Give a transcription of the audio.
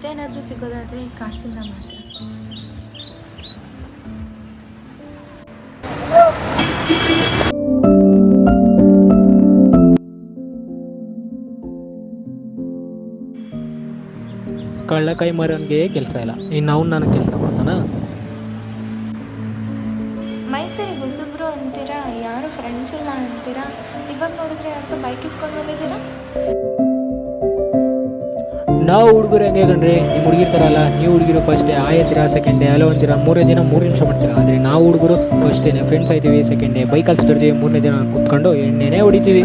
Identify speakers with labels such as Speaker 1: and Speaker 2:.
Speaker 1: ಮತ್ತೇನಾದರೂ ಸಿಗೋದಾದರೆ ಈ ಕಾಸಿಂದ ಮಾತ್ರ.
Speaker 2: ಕಳ್ಳ ಕೈ ಮಾರೋನ್ಗೆ ಕೆಲಸ ಇಲ್ಲ, ಇನ್ನು ಅವ್ನು ನನಗೆ ಕೆಲಸ ಕೊಡ್ತಾನ?
Speaker 1: ಮೈಸೂರಿಗೆ ಹೊಸಬ್ರು ಅಂತೀರಾ, ಯಾರು ಫ್ರೆಂಡ್ಸ್ ಇಲ್ಲ ಅಂತೀರಾ, ಇವಾಗ ನೋಡಿದ್ರೆ ಯಾಕೆ ಬೈಕ್ ಇಸ್ಕೊಂಡು ಬಂದಿದ್ದೀರಾ?
Speaker 2: ನಾವು ಹುಡುಗರು ಹೆಂಗೆ ಕಣ್ರಿ, ನಿಮ್ಮ ಹುಡುಗಿರ್ ಥರಲ್ಲ. ನೀವು ಹುಡುಗಿರು ಫಸ್ಟ್ ಆಯ್ತೀರಾ, ಸೆಕೆಂಡ್ ಡೇ ಅಲ್ಲೋ ಅಂತೀರಾ, ಮೂರನೇ ದಿನ 3 ನಿಮಿಷ ಮಾಡ್ತೀರಾ. ಆದರೆ ನಾವು ಹುಡುಗರು ಫಸ್ಟ್ ಡೇ ಫ್ರೆಂಡ್ಸ್ ಆಯ್ತೀವಿ, ಸೆಕೆಂಡ್ ಡೇ ಬೈಕಲ್ಲಿ ಸುತ್ತಿರ್ತೀವಿ, ಮೂರನೇ ದಿನ ಕುತ್ಕೊಂಡು ಎಣ್ಣೆನೇ ಹೊಡಿತೀವಿ.